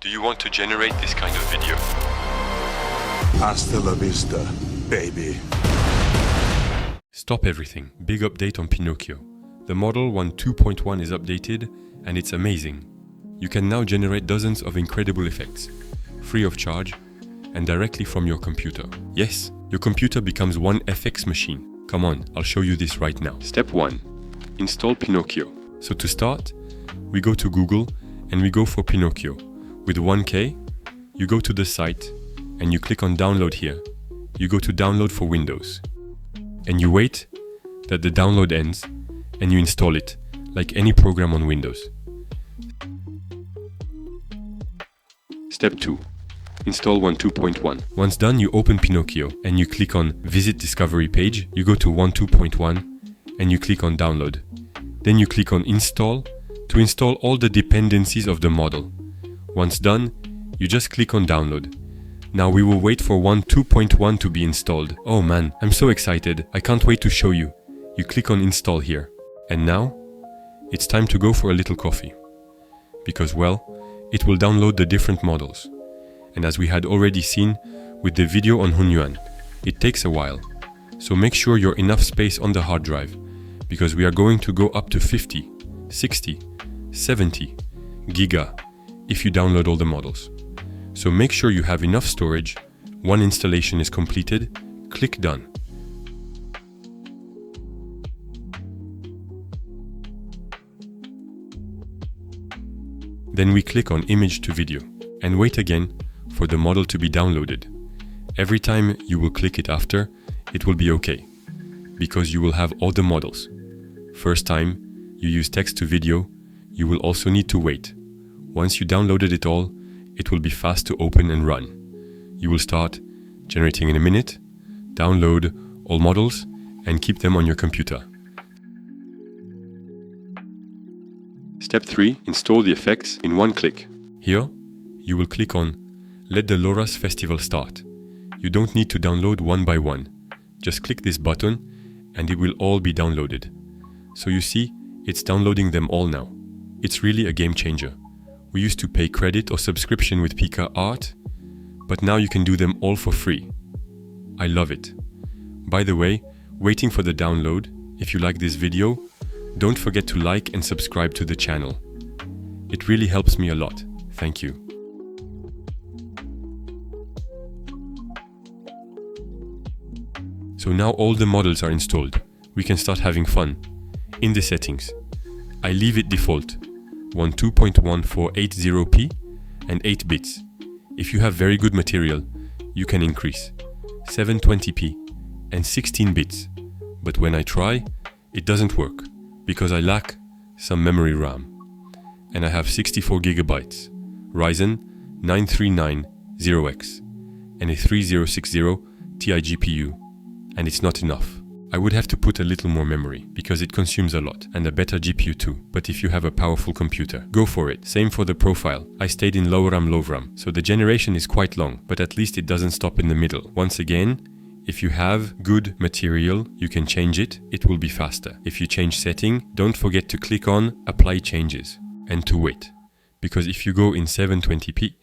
Do you want to generate this kind of video? Hasta la vista, baby. Stop everything. Big update on Pinokio. The model WAN 2.1 is updated and it's amazing. You can now generate dozens of incredible effects, free of charge and directly from your computer. Yes, your computer becomes one FX machine. Come on, I'll show you this right now. Step 1. Install Pinokio. So to start, we go to Google and we go for Pinokio. With 1K, you go to the site and you click on download here. You go to download for Windows. And you wait that the download ends and you install it, like any program on Windows. Step 2. Install WAN 2.1. Once done, you open Pinokio and you click on Visit Discovery page. You go to WAN 2.1 and you click on Download. Then you click on Install to install all the dependencies of the model. Once done, you just click on Download. Now we will wait for WAN 2.1 to be installed. Oh man, I'm so excited. I can't wait to show you. You click on Install here. And now, it's time to go for a little coffee. Because well, it will download the different models. And as we had already seen with the video on Hunyuan, it takes a while. So make sure you're enough space on the hard drive, because we are going to go up to 50, 60, 70 giga if you download all the models. So make sure you have enough storage. One installation is completed, click Done. Then we click on Image to Video and wait again for the model to be downloaded. Every time you will click it after, it will be okay, because you will have all the models. First time you use text to video, you will also need to wait. Once you downloaded it all, it will be fast to open and run. You will start generating in a minute, download all models and keep them on your computer. Step 3. Install the effects in one click. Here, you will click on Let the Loras Festival start. You don't need to download one by one. Just click this button and it will all be downloaded. So you see, it's downloading them all now. It's really a game changer. We used to pay credit or subscription with Pika Art, but now you can do them all for free. I love it. By the way, waiting for the download, if you like this video, don't forget to like and subscribe to the channel. It really helps me a lot. Thank you. So now all the models are installed. We can start having fun. In the settings, I leave it default. WAN 2.1 for 80p and 8 bits. If you have very good material, you can increase 720p and 16 bits. But when I try, it doesn't work because I lack some memory RAM. And I have 64 gigabytes, Ryzen 9390X and a 3060 Ti GPU, and it's not enough. I would have to put a little more memory because it consumes a lot, and a better GPU too. But if you have a powerful computer, go for it. Same for the profile. I stayed in low RAM, so the generation is quite long, but at least it doesn't stop in the middle. Once again, if you have good material, you can change it. It will be faster. If you change setting, don't forget to click on Apply Changes and to wait. Because if you go in 720p,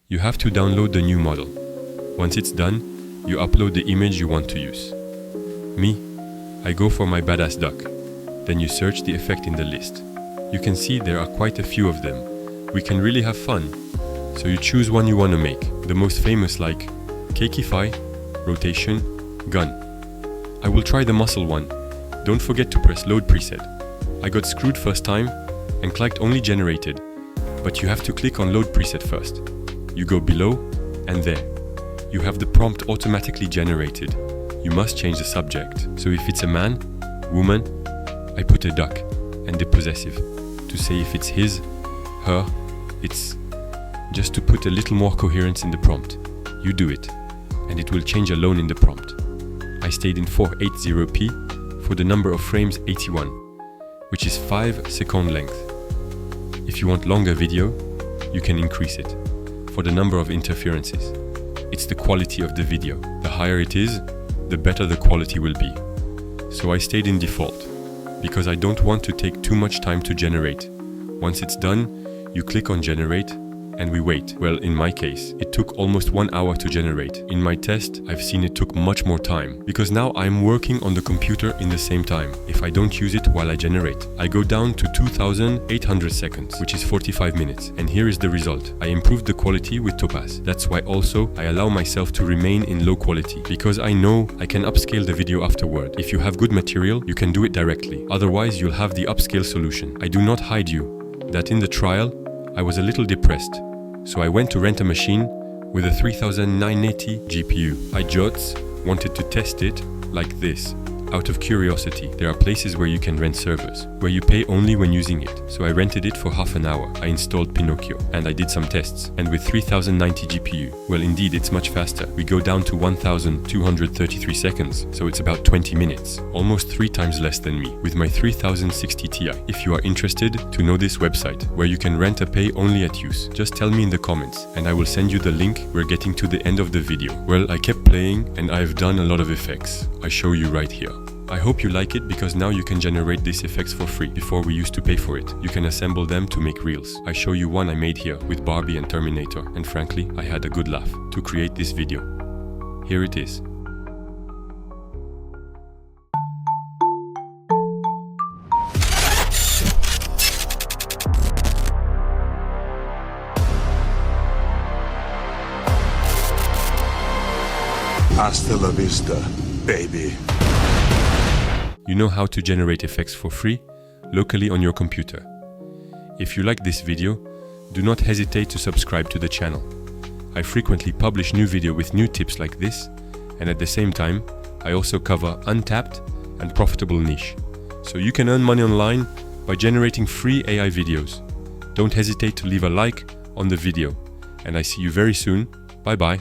you have to download the new model. Once it's done, you upload the image you want to use. Me, I go for my badass duck. Then you search the effect in the list. You can see there are quite a few of them. We can really have fun. So you choose one you want to make. The most famous like Cakeify, Rotation, Gun. I will try the muscle one. Don't forget to press load preset. I got screwed first time and clicked only generated. But you have to click on load preset first. You go below and there. You have the prompt automatically generated. You must change the subject. So if it's a man, woman, I put a duck and the possessive to say if it's his, her, its, just to put a little more coherence in the prompt. You do it and it will change alone in the prompt. I stayed in 480p for the number of frames 81, which is 5-second length. If you want longer video, you can increase it for the number of interferences. It's the quality of the video. The higher it is, the better the quality will be. So I stayed in default because I don't want to take too much time to generate. Once it's done, you click on generate and we wait. Well, in my case, it took almost 1 hour to generate. In my test, I've seen it took much more time, because now I'm working on the computer in the same time. If I don't use it while I generate, I go down to 2800 seconds, which is 45 minutes. And here is the result. I improved the quality with Topaz. That's why also I allow myself to remain in low quality, because I know I can upscale the video afterward. If you have good material, you can do it directly. Otherwise, you'll have the upscale solution. I do not hide you that in the trial, I was a little depressed. So I went to rent a machine with a 3980 GPU. I just wanted to test it like this. Out of curiosity, there are places where you can rent servers, where you pay only when using it. So I rented it for half an hour. I installed Pinokio and I did some tests. And with 3090 GPU, well, indeed, it's much faster. We go down to 1233 seconds, so it's about 20 minutes, almost 3 times less than me, with my 3060 Ti. If you are interested to know this website, where you can rent a pay only at use, just tell me in the comments and I will send you the link. We're getting to the end of the video. Well, I kept playing and I've done a lot of effects. I show you right here. I hope you like it, because now you can generate these effects for free. Before we used to pay for it. You can assemble them to make reels. I show you one I made here with Barbie and Terminator, and frankly, I had a good laugh to create this video. Here it is. Hasta la vista, baby. You know how to generate effects for free, locally on your computer. If you like this video, do not hesitate to subscribe to the channel. I frequently publish new videos with new tips like this, and at the same time, I also cover untapped and profitable niche. So you can earn money online by generating free AI videos. Don't hesitate to leave a like on the video, and I see you very soon. Bye bye.